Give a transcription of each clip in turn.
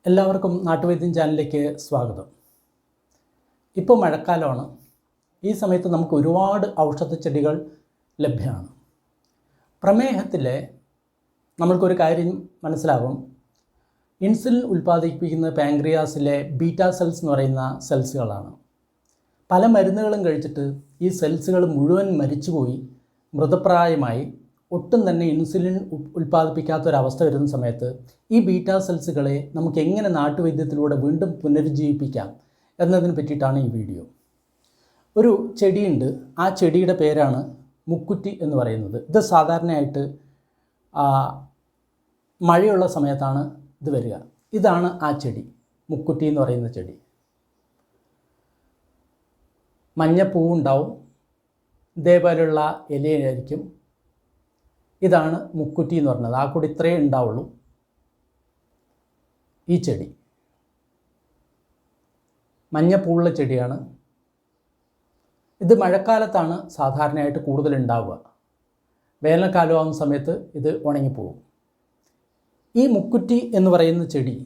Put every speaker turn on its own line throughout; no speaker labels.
എല്ലാവർക്കും നാട്ടുവൈദ്യം ചാനലിലേക്ക് സ്വാഗതം. ഇപ്പോൾ മഴക്കാലമാണ്. ഈ സമയത്ത് നമുക്ക് ഒരുപാട് ഔഷധച്ചെടികൾ ലഭ്യമാണ്. പ്രമേഹത്തിലെ നമ്മൾക്കൊരു കാര്യം മനസ്സിലാവും. ഇൻസുലിൻ ഉൽപ്പാദിപ്പിക്കുന്ന പാൻക്രിയാസിലെ ബീറ്റാ സെൽസ് എന്ന് പറയുന്ന സെൽസുകളാണ്. പല മരുന്നുകളും കഴിച്ചിട്ട് ഈ സെൽസുകൾ മുഴുവൻ മരിച്ചുപോയി മൃതപ്രായമായി ഒട്ടും തന്നെ ഇൻസുലിൻ ഉൽപ്പാദിപ്പിക്കാത്തൊരവസ്ഥ വരുന്ന സമയത്ത് ഈ ബീറ്റാ സെൽസുകളെ നമുക്ക് എങ്ങനെ നാട്ടുവൈദ്യത്തിലൂടെ വീണ്ടും പുനരുജ്ജീവിപ്പിക്കാം എന്നതിനെ പറ്റിയിട്ടാണ് ഈ വീഡിയോ. ഒരു ചെടിയുണ്ട്, ആ ചെടിയുടെ പേരാണ് മുക്കുറ്റി എന്ന് പറയുന്നത്. ഇത് സാധാരണയായിട്ട് മഴയുള്ള സമയത്താണ് ഇത് വരിക. ഇതാണ് ആ ചെടി, മുക്കുറ്റി എന്ന് പറയുന്ന ചെടി. മഞ്ഞപ്പൂവുണ്ടാവും, ഇതേപോലെയുള്ള ഇലയായിരിക്കും. ഇതാണ് മുക്കുറ്റി എന്ന് പറഞ്ഞത്. ആ കൂടി ഇത്രയേ ഉണ്ടാവുള്ളൂ ഈ ചെടി. മഞ്ഞപ്പൂവുള്ള ചെടിയാണ്. ഇത് മഴക്കാലത്താണ് സാധാരണയായിട്ട് കൂടുതൽ ഉണ്ടാവുക. വേനൽക്കാലമാകുന്ന സമയത്ത് ഇത് ഉണങ്ങിപ്പോകും. ഈ മുക്കുറ്റി എന്ന് പറയുന്ന ചെടി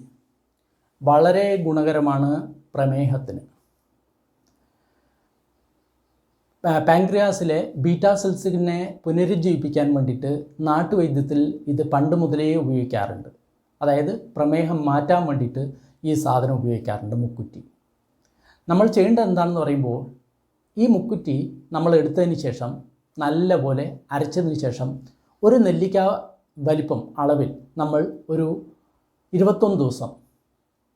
വളരെ ഗുണകരമാണ് പ്രമേഹത്തിന്. പാൻക്രിയാസിലെ ബീറ്റാ സെൽസിനെ പുനരുജ്ജീവിപ്പിക്കാൻ വേണ്ടിയിട്ട് നാട്ടുവൈദ്യത്തിൽ ഇത് പണ്ട് മുതലേ ഉപയോഗിക്കാറുണ്ട്. അതായത് പ്രമേഹം മാറ്റാൻ വേണ്ടിയിട്ട് ഈ സാധനം ഉപയോഗിക്കാറുണ്ട്, മുക്കുറ്റി. നമ്മൾ ചെയ്യേണ്ടത് എന്താണെന്ന് പറയുമ്പോൾ, ഈ മുക്കുറ്റി നമ്മൾ എടുത്തതിന് ശേഷം നല്ലപോലെ അരച്ചതിന് ശേഷം ഒരു നെല്ലിക്ക വലിപ്പം അളവിൽ നമ്മൾ ഒരു 21 ദിവസം,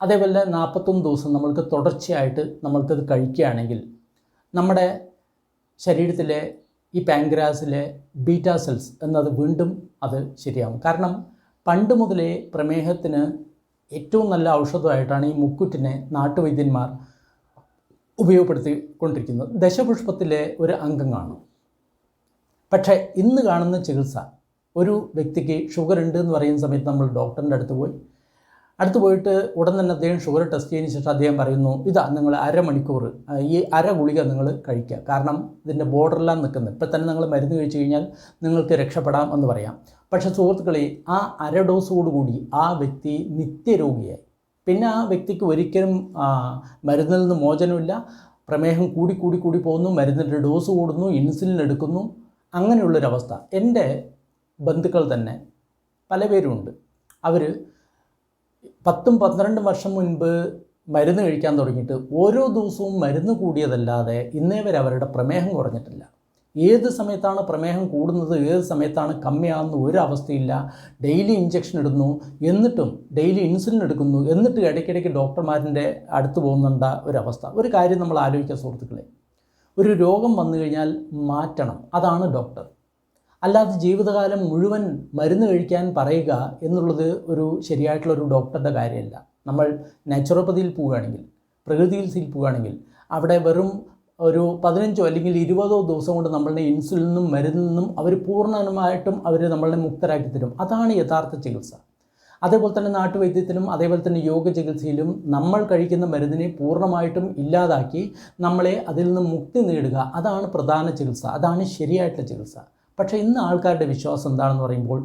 അതേപോലെ 41 ദിവസം നമ്മൾക്ക് തുടർച്ചയായിട്ട് നമ്മൾക്കത് കഴിക്കുകയാണെങ്കിൽ നമ്മുടെ ശരീരത്തിലെ ഈ പാൻക്രിയാസിലെ ബീറ്റാ സെൽസ് എന്നത് വീണ്ടും അത് ശരിയാവും. കാരണം പണ്ട് മുതലേ പ്രമേഹത്തിന് ഏറ്റവും നല്ല ഔഷധമായിട്ടാണ് ഈ മുക്കുറ്റിനെ നാട്ടുവൈദ്യന്മാർ ഉപയോഗപ്പെടുത്തിക്കൊണ്ടിരിക്കുന്നത്. ദശപുഷ്പത്തിലെ ഒരു അംഗമാണ്. പക്ഷേ ഇന്ന് കാണുന്ന ചികിത്സ, ഒരു വ്യക്തിക്ക് ഷുഗർ ഉണ്ട് എന്ന് പറയുന്ന സമയത്ത് നമ്മൾ ഡോക്ടറിൻ്റെ അടുത്ത് പോയിട്ട് ഉടൻ തന്നെ അദ്ദേഹം ഷുഗർ ടെസ്റ്റ് ചെയ്തതിന് ശേഷം അദ്ദേഹം പറയുന്നു, ഇതാ നിങ്ങൾ അരമണിക്കൂർ ഈ ഗുളിക നിങ്ങൾ കഴിക്കുക, കാരണം ഇതിൻ്റെ ബോർഡറിലാണ് നിൽക്കുന്നത്. ഇപ്പം തന്നെ നിങ്ങൾ മരുന്ന് കഴിച്ചു കഴിഞ്ഞാൽ നിങ്ങൾക്ക് രക്ഷപ്പെടാം എന്ന് പറയാം. പക്ഷേ സുഹൃത്തുക്കളെ, ആ ഡോസോടുകൂടി ആ വ്യക്തി നിത്യരോഗിയായി. പിന്നെ ആ വ്യക്തിക്ക് ഒരിക്കലും മരുന്നിൽ നിന്ന് മോചനമില്ല. പ്രമേഹം കൂടി പോകുന്നു, മരുന്നിൻ്റെ ഡോസ് കൂടുന്നു, ഇൻസുലിൻ എടുക്കുന്നു, അങ്ങനെയുള്ളൊരവസ്ഥ. എൻ്റെ ബന്ധുക്കൾ തന്നെ പല പേരുമുണ്ട്. അവർ 10-12 വർഷം മുൻപ് മരുന്ന് കഴിക്കാൻ തുടങ്ങിയിട്ട് ഓരോ ദിവസവും മരുന്ന് കൂടിയതല്ലാതെ ഇന്നേ വരെ അവരുടെ പ്രമേഹം കുറഞ്ഞിട്ടില്ല. ഏത് സമയത്താണ് പ്രമേഹം കൂടുന്നത്, ഏത് സമയത്താണ് കമ്മിയാകുന്ന ഒരു അവസ്ഥയില്ല. ഡെയിലി ഇഞ്ചക്ഷൻ ഇടുന്നു, എന്നിട്ടും ഡെയിലി ഇൻസുലിൻ എടുക്കുന്നു, എന്നിട്ട് ഇടയ്ക്കിടയ്ക്ക് ഡോക്ടർമാരുടെ അടുത്ത് പോകുന്നുണ്ട ഒരവസ്ഥ. ഒരു കാര്യം നമ്മൾ ആലോചിക്കുക സുഹൃത്തുക്കളെ, ഒരു രോഗം വന്നു കഴിഞ്ഞാൽ മാറ്റണം, അതാണ് ഡോക്ടർ. അല്ലാതെ ജീവിതകാലം മുഴുവൻ മരുന്ന് കഴിക്കാൻ പറയുക എന്നുള്ളത് ഒരു ശരിയായിട്ടുള്ളൊരു ഡോക്ടറുടെ കാര്യമല്ല. നമ്മൾ നാച്ചുറോപ്പതിയിൽ പോവുകയാണെങ്കിൽ, പ്രകൃതിയിൽ പോവുകയാണെങ്കിൽ, അവിടെ വെറും ഒരു 15 അല്ലെങ്കിൽ 20 ദിവസം കൊണ്ട് നമ്മളുടെ ഇൻസുലിനും മരുന്നിനും അവർ പൂർണ്ണമായിട്ടും നമ്മളെ മുക്തരാക്കി തരും. അതാണ് യഥാർത്ഥ ചികിത്സ. അതേപോലെ തന്നെ നാട്ടുവൈദ്യത്തിലും അതേപോലെ തന്നെ യോഗ ചികിത്സയിലും നമ്മൾ കഴിക്കുന്ന മരുന്നിനെ പൂർണ്ണമായിട്ടും ഇല്ലാതാക്കി നമ്മളെ അതിൽ നിന്ന് മുക്തി നേടുക, അതാണ് പ്രധാന ചികിത്സ, അതാണ് ശരിയായിട്ടുള്ള ചികിത്സ. പക്ഷേ ഇന്ന് ആൾക്കാരുടെ വിശ്വാസം എന്താണെന്ന് പറയുമ്പോൾ,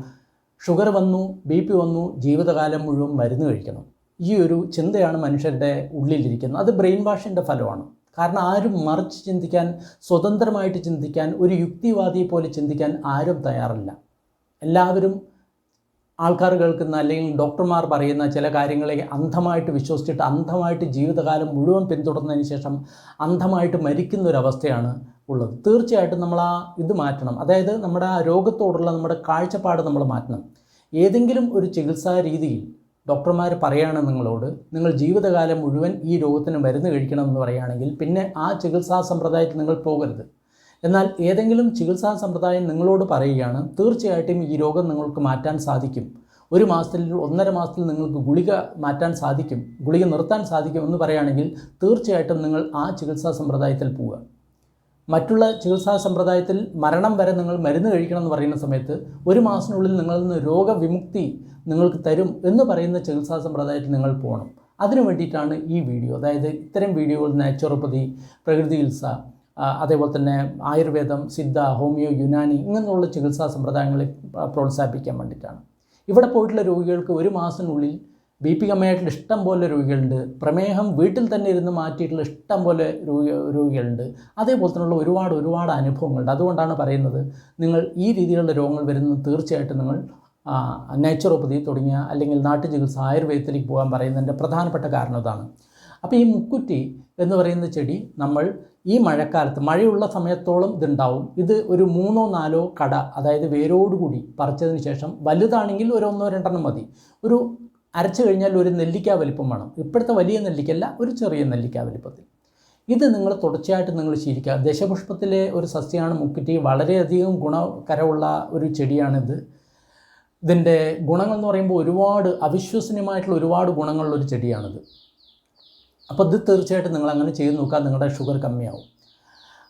ഷുഗർ വന്നു, BP വന്നു, ജീവിതകാലം മുഴുവൻ മരുന്ന് കഴിക്കണം. ഈ ഒരു ചിന്തയാണ് മനുഷ്യരുടെ ഉള്ളിലിരിക്കുന്നത്. അത് ബ്രെയിൻ വാഷിൻ്റെ ഫലമാണ്. കാരണം ആരും മറിച്ച് ചിന്തിക്കാൻ, സ്വതന്ത്രമായിട്ട് ചിന്തിക്കാൻ, ഒരു യുക്തിവാദിയെ പോലെ ചിന്തിക്കാൻ ആരും തയ്യാറല്ല. എല്ലാവരും ആൾക്കാർ കേൾക്കുന്ന അല്ലെങ്കിൽ ഡോക്ടർമാർ പറയുന്ന ചില കാര്യങ്ങളെ അന്ധമായിട്ട് വിശ്വസിച്ചിട്ട് അന്ധമായിട്ട് ജീവിതകാലം മുഴുവൻ പിന്തുടർന്നതിന് ശേഷം അന്ധമായിട്ട് മരിക്കുന്ന ഒരവസ്ഥയാണ് ഉള്ളത്. തീർച്ചയായിട്ടും നമ്മൾ ഇത് മാറ്റണം. അതായത് നമ്മുടെ ആ രോഗത്തോടുള്ള നമ്മുടെ കാഴ്ചപ്പാട് നമ്മൾ മാറ്റണം. ഏതെങ്കിലും ഒരു ചികിത്സാ രീതിയിൽ ഡോക്ടർമാർ പറയുകയാണ് നിങ്ങളോട്, നിങ്ങൾ ജീവിതകാലം മുഴുവൻ ഈ രോഗത്തിന് മരുന്ന് കഴിക്കണമെന്ന് പറയുകയാണെങ്കിൽ പിന്നെ ആ ചികിത്സാ സമ്പ്രദായത്തിൽ നിങ്ങൾ പോകരുത്. എന്നാൽ ഏതെങ്കിലും ചികിത്സാ സമ്പ്രദായം നിങ്ങളോട് പറയുകയാണ്, തീർച്ചയായിട്ടും ഈ രോഗം നിങ്ങൾക്ക് മാറ്റാൻ സാധിക്കും, 1 മാസത്തിൽ 1.5 മാസത്തിൽ നിങ്ങൾക്ക് ഗുളിക മാറ്റാൻ സാധിക്കും, ഗുളിക നിർത്താൻ സാധിക്കും എന്ന് പറയുകയാണെങ്കിൽ തീർച്ചയായിട്ടും നിങ്ങൾ ആ ചികിത്സാ സമ്പ്രദായത്തിൽ പോവുക. മറ്റുള്ള ചികിത്സാ സമ്പ്രദായത്തിൽ മരണം വരെ നിങ്ങൾ മരുന്ന് കഴിക്കണം എന്ന് പറയുന്ന സമയത്ത് 1 മാസത്തിനുള്ളിൽ നിങ്ങളിൽ നിന്ന് രോഗവിമുക്തി നിങ്ങൾക്ക് തരും എന്ന് പറയുന്ന ചികിത്സാ സമ്പ്രദായത്തിൽ നിങ്ങൾ പോകണം. അതിനു വേണ്ടിയിട്ടാണ് ഈ വീഡിയോ. അതായത് ഇത്തരം വീഡിയോകൾ നാച്ചുറോപ്പതി, പ്രകൃതി ചികിത്സ, അതേപോലെ തന്നെ ആയുർവേദം, സിദ്ധ, ഹോമിയോ, യുനാനി ഇങ്ങനെയുള്ള ചികിത്സാ സമ്പ്രദായങ്ങളെ പ്രോത്സാഹിപ്പിക്കാൻ വേണ്ടിയിട്ടാണ്. ഇവിടെ പോയിട്ടുള്ള രോഗികൾക്ക് 1 മാസത്തിനുള്ളിൽ BP കമ്മിയായിട്ടുള്ള ഇഷ്ടം പോലെ രോഗികളുണ്ട്. പ്രമേഹം വീട്ടിൽ തന്നെ ഇരുന്ന് മാറ്റിയിട്ടുള്ള ഇഷ്ടം പോലെ രോഗികളുണ്ട്. അതേപോലെ തന്നെയുള്ള ഒരുപാട് അനുഭവങ്ങളുണ്ട്. അതുകൊണ്ടാണ് പറയുന്നത്, നിങ്ങൾ ഈ രീതിയിലുള്ള രോഗങ്ങൾ വരുന്നത് തീർച്ചയായിട്ടും നിങ്ങൾ നാച്ചുറോപ്പതി തുടങ്ങിയ അല്ലെങ്കിൽ നാട്ടുചികിത്സ ആയുർവേദത്തിലേക്ക് പോകാൻ പറയുന്നതിൻ്റെ പ്രധാനപ്പെട്ട കാരണം ഇതാണ്. അപ്പോൾ ഈ മുക്കുറ്റി എന്ന് പറയുന്ന ചെടി നമ്മൾ ഈ മഴക്കാലത്ത് മഴയുള്ള സമയത്തോളം ഇതുണ്ടാവും. ഇത് ഒരു 3-4 കട, അതായത് വേരോടുകൂടി പറിച്ചതിന് ശേഷം വലുതാണെങ്കിൽ ഒരു 1-2 മതി. ഒരു അരച്ചു കഴിഞ്ഞാൽ ഒരു നെല്ലിക്ക വലിപ്പം വേണം. ഇപ്പോഴത്തെ വലിയ നെല്ലിക്കല്ല, ഒരു ചെറിയ നെല്ലിക്ക വലിപ്പത്തിൽ. ഇത് നിങ്ങൾ തുടർച്ചയായിട്ട് നിങ്ങൾ ശീലിക്കുക. ദശപുഷ്പത്തിലെ ഒരു സസ്യമാണ് മുക്കുറ്റി. വളരെയധികം ഗുണകരമുള്ള ഒരു ചെടിയാണിത്. ഇതിൻ്റെ ഗുണങ്ങൾ എന്ന് പറയുമ്പോൾ അവിശ്വസനീയമായിട്ടുള്ള ഒരുപാട് ഗുണങ്ങളുള്ളൊരു ചെടിയാണിത്. അപ്പോൾ ഇത് തീർച്ചയായിട്ടും നിങ്ങൾ അങ്ങനെ ചെയ്ത് നോക്കുക, നിങ്ങളുടെ ഷുഗർ കമ്മിയാവും.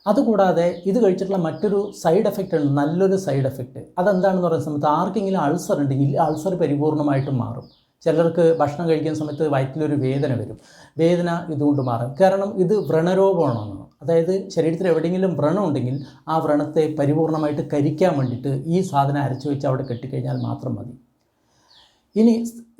അതുകൂടാതെ ഇത് കഴിച്ചിട്ടുള്ള മറ്റൊരു സൈഡ് എഫക്റ്റ് ഉണ്ട്, നല്ലൊരു സൈഡ് എഫക്റ്റ്. അതെന്താണെന്ന് പറയുന്ന സമയത്ത് ആർക്കെങ്കിലും അൾസർ ഉണ്ടെങ്കിൽ അൾസർ പരിപൂർണമായിട്ടും മാറും. ചിലർക്ക് ഭക്ഷണം കഴിക്കുന്ന സമയത്ത് വയറ്റിലൊരു വേദന വരും. വേദന ഇതുകൊണ്ട് മാറും. കാരണം ഇത് വ്രണരോഗമാണ്. അതായത് ശരീരത്തിൽ എവിടെയെങ്കിലും വ്രണം ഉണ്ടെങ്കിൽ ആ വ്രണത്തെ പരിപൂർണമായിട്ട് കരിക്കാൻ വേണ്ടിയിട്ട് ഈ സാധനം അരച്ചു വെച്ച് അവിടെ കെട്ടിക്കഴിഞ്ഞാൽ മാത്രം മതി. ഇനി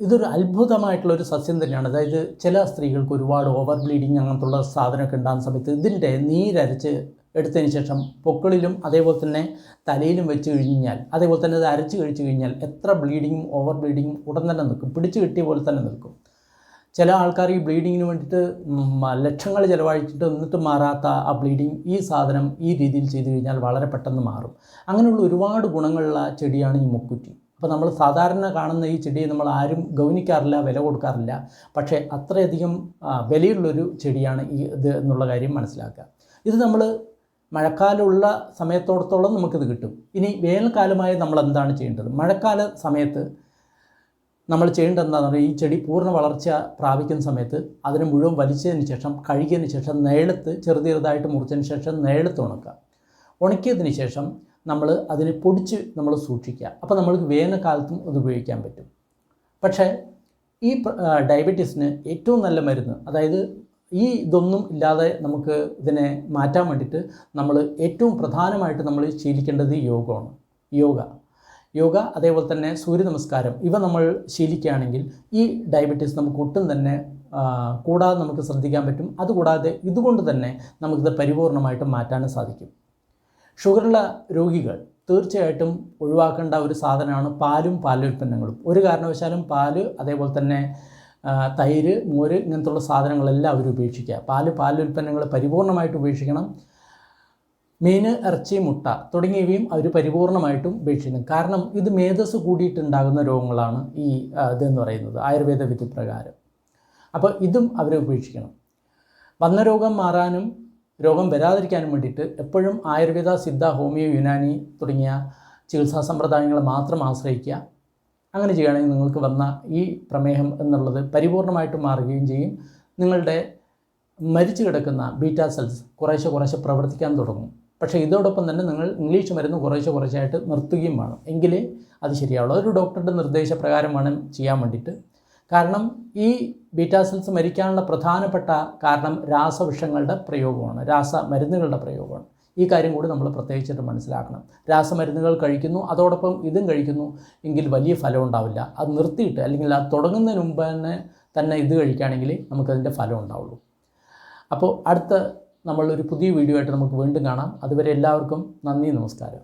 ഇതൊരു അത്ഭുതമായിട്ടുള്ളൊരു സസ്യം തന്നെയാണ്. അതായത് ചില സ്ത്രീകൾക്ക് ഒരുപാട് ഓവർ ബ്ലീഡിങ് അങ്ങനത്തുള്ള സാധനമൊക്കെ ഉണ്ടാകുന്ന സമയത്ത് ഇതിൻ്റെ നീരരച്ച് എടുത്തതിന് ശേഷം പൊക്കിളിലും അതേപോലെ തന്നെ തലയിലും വെച്ച് കഴിഞ്ഞാൽ, അതേപോലെ തന്നെ അത് അരച്ച് കഴിച്ചു കഴിഞ്ഞാൽ എത്ര ബ്ലീഡിങ്ങും ഓവർ ബ്ലീഡിങ്ങും ഉടൻ തന്നെ നിൽക്കും, പിടിച്ചു കിട്ടിയ പോലെ തന്നെ നിൽക്കും. ചില ആൾക്കാർ ഈ ബ്ലീഡിങ്ങിന് വേണ്ടിയിട്ട് ലക്ഷങ്ങൾ ചിലവഴിച്ചിട്ട് എന്നിട്ട് മാറാത്ത ആ ബ്ലീഡിങ് ഈ സാധനം ഈ രീതിയിൽ ചെയ്തു കഴിഞ്ഞാൽ വളരെ പെട്ടെന്ന് മാറും. അങ്ങനെയുള്ള ഒരുപാട് ഗുണങ്ങളുള്ള ചെടിയാണ് ഈ മുക്കുറ്റി. അപ്പോൾ നമ്മൾ സാധാരണ കാണുന്ന ഈ ചെടിയെ നമ്മൾ ആരും ഗൗനിക്കാറില്ല, വില കൊടുക്കാറില്ല. പക്ഷേ അത്രയധികം വിലയുള്ളൊരു ചെടിയാണ് ഇത് എന്നുള്ള കാര്യം മനസ്സിലാക്കുക. ഇത് നമ്മൾ മഴക്കാലമുള്ള സമയത്തോടത്തോളം നമുക്കിത് കിട്ടും. ഇനി വേനൽക്കാലമായി നമ്മൾ എന്താണ് ചെയ്യേണ്ടത്? മഴക്കാല സമയത്ത് നമ്മൾ ചെയ്യേണ്ടത് എന്താണെന്ന് പറഞ്ഞാൽ, ഈ ചെടി പൂർണ്ണ വളർച്ച പ്രാപിക്കുന്ന സമയത്ത് അതിനെ മുഴുവൻ വലിച്ചതിന് ശേഷം കഴുകിയതിന് ശേഷം നേളത്ത് ചെറുതായിട്ട് മുറിച്ചതിന് ശേഷം നേളത്ത് ഉണക്കുക. ഉണക്കിയതിന് ശേഷം നമ്മൾ അതിനെ പൊടിച്ച് നമ്മൾ സൂക്ഷിക്കുക. അപ്പോൾ നമ്മൾക്ക് വേനൽക്കാലത്തും അത് ഉപയോഗിക്കാൻ പറ്റും. പക്ഷേ ഈ ഡയബറ്റീസിന് ഏറ്റവും നല്ല മരുന്ന്, അതായത് ഈ ഇതൊന്നും ഇല്ലാതെ നമുക്ക് ഇതിനെ മാറ്റാൻ വേണ്ടിയിട്ട് നമ്മൾ ഏറ്റവും പ്രധാനമായിട്ട് നമ്മൾ ശീലിക്കേണ്ടത് യോഗമാണ്. യോഗ അതേപോലെ തന്നെ സൂര്യ നമസ്കാരം, ഇവ നമ്മൾ ശീലിക്കുകയാണെങ്കിൽ ഈ ഡയബറ്റീസ് നമുക്ക് ഒട്ടും തന്നെ കൂടാതെ നമുക്ക് ശ്രദ്ധിക്കാൻ പറ്റും. അതുകൂടാതെ ഇതുകൊണ്ട് തന്നെ നമുക്കിത് പരിപൂർണമായിട്ടും മാറ്റാനും സാധിക്കും. ഷുഗറുള്ള രോഗികൾ തീർച്ചയായിട്ടും ഒഴിവാക്കേണ്ട ഒരു സാധനമാണ് പാലും പാലുൽപ്പന്നങ്ങളും. ഒരു കാരണവശാലും പാല്, അതേപോലെ തന്നെ തൈര്, മോര് ഇങ്ങനത്തുള്ള സാധനങ്ങളെല്ലാം അവർ ഉപേക്ഷിക്കുക. പാലുൽപ്പന്നങ്ങൾ പരിപൂർണമായിട്ട് ഉപേക്ഷിക്കണം. മീൻ, ഇറച്ചി, മുട്ട തുടങ്ങിയവയും അവർ പരിപൂർണമായിട്ടും ഉപേക്ഷിക്കണം. കാരണം ഇത് മേധസ് കൂടിയിട്ടുണ്ടാകുന്ന രോഗങ്ങളാണ് ഈ ഇതെന്ന് പറയുന്നത് ആയുർവേദ വിധി പ്രകാരം. അപ്പോൾ ഇതും അവർ ഉപേക്ഷിക്കണം. വന്ന രോഗം മാറാനും രോഗം വരാതിരിക്കാനും വേണ്ടിയിട്ട് എപ്പോഴും ആയുർവേദ, സിദ്ധ, ഹോമിയോ, യുനാനി തുടങ്ങിയ ചികിത്സാ സമ്പ്രദായങ്ങളെ മാത്രം ആശ്രയിക്കുക. അങ്ങനെ ചെയ്യുകയാണെങ്കിൽ നിങ്ങൾക്ക് വന്ന ഈ പ്രമേഹം എന്നുള്ളത് പരിപൂർണമായിട്ടും മാറുകയും ചെയ്യും. നിങ്ങളുടെ മരിച്ചു കിടക്കുന്ന ബീറ്റാ സെൽസ് കുറേശ്ശെ പ്രവർത്തിക്കാൻ തുടങ്ങും. പക്ഷേ ഇതോടൊപ്പം തന്നെ നിങ്ങൾ ഇംഗ്ലീഷ് മരുന്ന് കുറേശ്ശായിട്ട് നിർത്തുകയും വേണം. എങ്കിലേ അത് ശരിയാവുള്ളൂ. അതൊരു ഡോക്ടറുടെ നിർദ്ദേശപ്രകാരം വേണം ചെയ്യാൻ വേണ്ടിയിട്ട്. കാരണം ഈ ബീറ്റാ സെൽസ് മരിക്കാനുള്ള പ്രധാനപ്പെട്ട കാരണം രാസവിഷങ്ങളുടെ പ്രയോഗമാണ്, രാസമരുന്നുകളുടെ പ്രയോഗമാണ്. ഈ കാര്യം കൂടി നമ്മൾ പ്രത്യേകിച്ചിട്ട് മനസ്സിലാക്കണം. രാസമരുന്നുകൾ കഴിക്കുന്നു, അതോടൊപ്പം ഇതും കഴിക്കുന്നു എങ്കിൽ വലിയ ഫലം ഉണ്ടാവില്ല. അത് നിർത്തിയിട്ട് അല്ലെങ്കിൽ അത് തുടങ്ങുന്നതിന് മുമ്പ് തന്നെ ഇത് കഴിക്കുകയാണെങ്കിൽ നമുക്കതിൻ്റെ ഫലം ഉണ്ടാവുള്ളൂ. അപ്പോൾ നമ്മളൊരു പുതിയ വീഡിയോ ആയിട്ട് നമുക്ക് വീണ്ടും കാണാം. അതുവരെ എല്ലാവർക്കും നന്ദി, നമസ്കാരം.